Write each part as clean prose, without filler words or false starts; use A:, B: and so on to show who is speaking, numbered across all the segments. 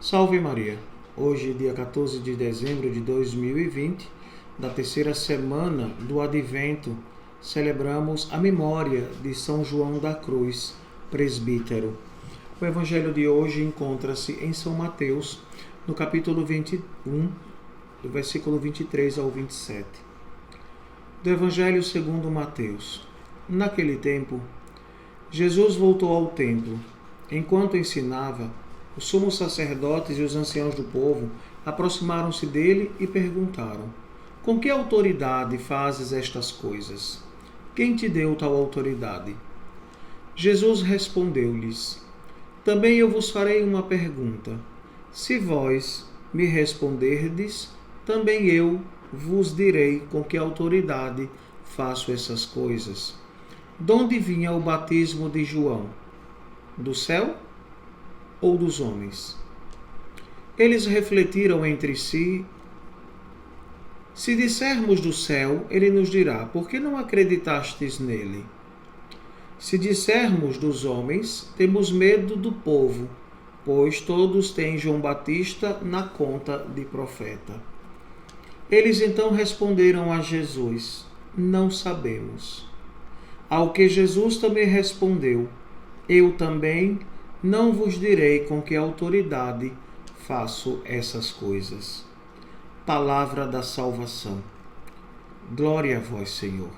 A: Salve Maria! Hoje, dia 14 de dezembro de 2020, da terceira semana do Advento, celebramos a memória de São João da Cruz, presbítero. O evangelho de hoje encontra-se em São Mateus, no capítulo 21, do versículo 23 ao 27. Do Evangelho segundo Mateus. Naquele tempo, Jesus voltou ao templo. Enquanto ensinava, os sumos sacerdotes e os anciãos do povo aproximaram-se dele e perguntaram: com que autoridade fazes estas coisas? Quem te deu tal autoridade? Jesus respondeu-lhes: também eu vos farei uma pergunta. Se vós me responderdes, também eu vos direi com que autoridade faço essas coisas. Donde vinha o batismo de João? Do céu ou dos homens? Eles refletiram entre si. Se dissermos do céu, ele nos dirá: por que não acreditastes nele? Se dissermos dos homens, temos medo do povo, pois todos têm João Batista na conta de profeta. Eles então responderam a Jesus: não sabemos. Ao que Jesus também respondeu: eu também não vos direi com que autoridade faço essas coisas. Palavra da salvação. Glória a vós, Senhor.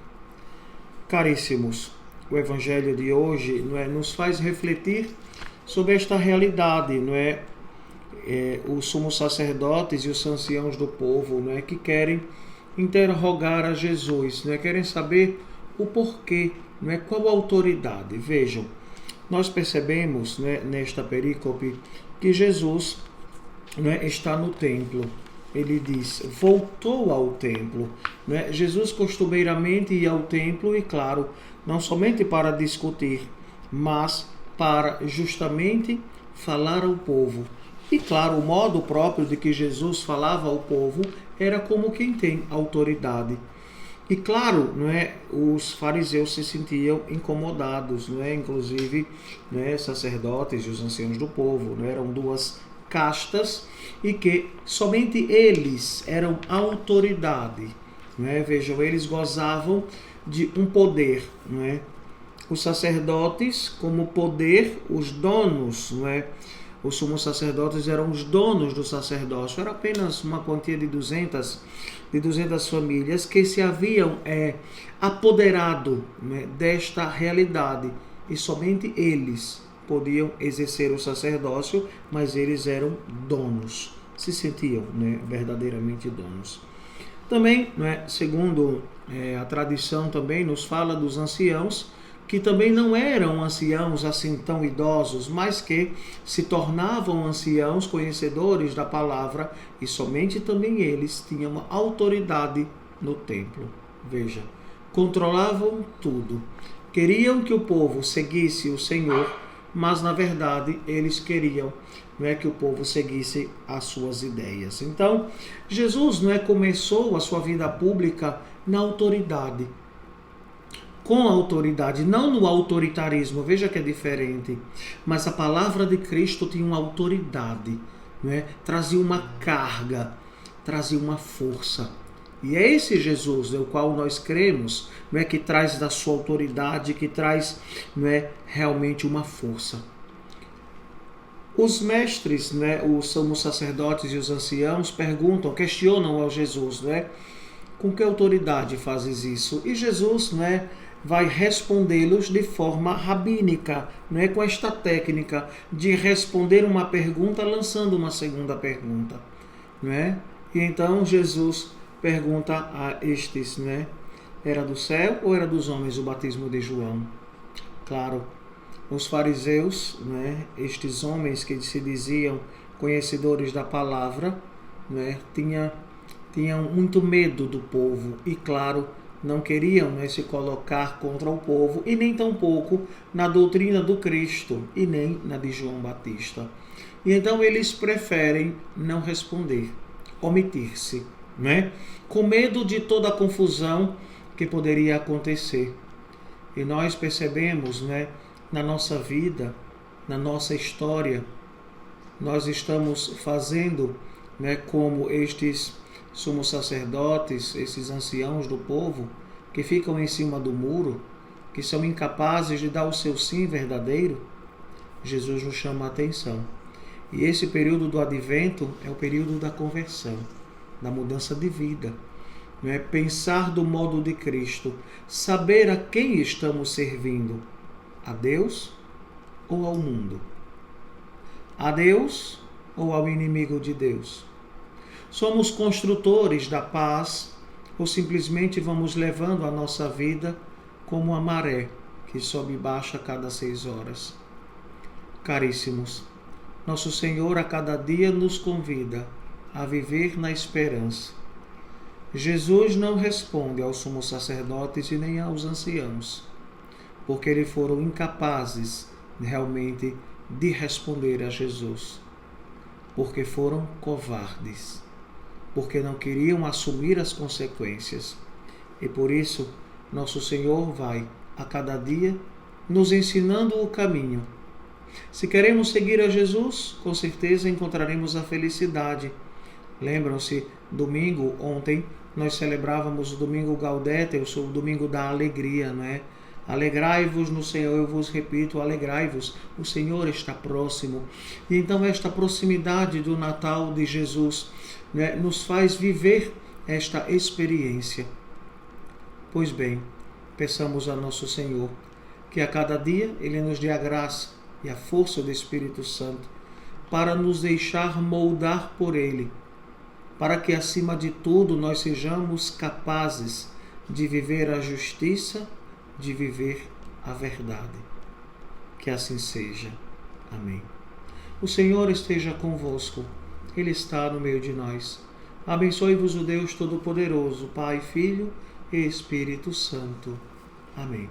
A: Caríssimos, o Evangelho de hoje nos faz refletir sobre esta realidade, os sumos sacerdotes e os anciãos do povo, que querem interrogar a Jesus, querem saber o porquê, qual a autoridade. Vejam, nós percebemos nesta perícope que Jesus está no templo. Ele diz, voltou ao templo. Jesus costumeiramente ia ao templo e, claro, não somente para discutir, mas para justamente falar ao povo. E, claro, o modo próprio de que Jesus falava ao povo era como quem tem autoridade. E claro, os fariseus se sentiam incomodados, inclusive sacerdotes e os anciãos do povo, eram duas castas e que somente eles eram autoridade. Vejam, eles gozavam de um poder. Os sacerdotes como poder, os donos, os sumos sacerdotes eram os donos do sacerdócio. Era apenas uma quantia de 200 famílias que se haviam apoderado desta realidade. E somente eles podiam exercer o sacerdócio, mas eles eram donos. Se sentiam verdadeiramente donos. Também, segundo a tradição, também nos fala dos anciãos, que também não eram anciãos assim tão idosos, mas que se tornavam anciãos conhecedores da palavra, e somente também eles tinham autoridade no templo. Veja, controlavam tudo. Queriam que o povo seguisse o Senhor, mas na verdade eles queriam que o povo seguisse as suas ideias. Então, Jesus começou a sua vida pública na autoridade. Com a autoridade, não no autoritarismo, veja que é diferente, mas a palavra de Cristo tinha uma autoridade, trazia uma carga, trazia uma força. E é esse Jesus, o qual nós cremos, que traz da sua autoridade, que traz realmente uma força. Os mestres, os sumos sacerdotes e os anciãos questionam ao Jesus, com que autoridade fazes isso? E Jesus, vai respondê-los de forma rabínica, com esta técnica de responder uma pergunta lançando uma segunda pergunta. E então Jesus pergunta a estes, era do céu ou era dos homens o batismo de João? Claro, os fariseus, estes homens que se diziam conhecedores da palavra, tinham muito medo do povo e, claro, não queriam se colocar contra o povo e nem tampouco na doutrina do Cristo e nem na de João Batista. E então eles preferem não responder, omitir-se, com medo de toda a confusão que poderia acontecer. E nós percebemos, na nossa vida, na nossa história, nós estamos fazendo, como estes sumos sacerdotes, esses anciãos do povo, que ficam em cima do muro, que são incapazes de dar o seu sim verdadeiro? Jesus nos chama a atenção. E esse período do advento é o período da conversão, da mudança de vida. Pensar do modo de Cristo, saber a quem estamos servindo, a Deus ou ao mundo? A Deus ou ao inimigo de Deus? Somos construtores da paz ou simplesmente vamos levando a nossa vida como a maré que sobe e baixa a cada 6 horas? Caríssimos, nosso Senhor a cada dia nos convida a viver na esperança. Jesus não responde aos sumos sacerdotes e nem aos anciãos, porque eles foram incapazes realmente de responder a Jesus, porque foram covardes, porque não queriam assumir as consequências. E por isso, nosso Senhor vai, a cada dia, nos ensinando o caminho. Se queremos seguir a Jesus, com certeza encontraremos a felicidade. Lembram-se, ontem, nós celebrávamos o domingo Gaudete, o domingo da alegria, não é? Alegrai-vos no Senhor, eu vos repito, alegrai-vos, o Senhor está próximo. E então esta proximidade do Natal de Jesus, nos faz viver esta experiência. Pois bem, peçamos a nosso Senhor que a cada dia Ele nos dê a graça e a força do Espírito Santo para nos deixar moldar por Ele, para que, acima de tudo, nós sejamos capazes de viver a justiça, de viver a verdade. Que assim seja. Amém. O Senhor esteja convosco. Ele está no meio de nós. Abençoe-vos o Deus Todo-Poderoso, Pai, Filho e Espírito Santo. Amém.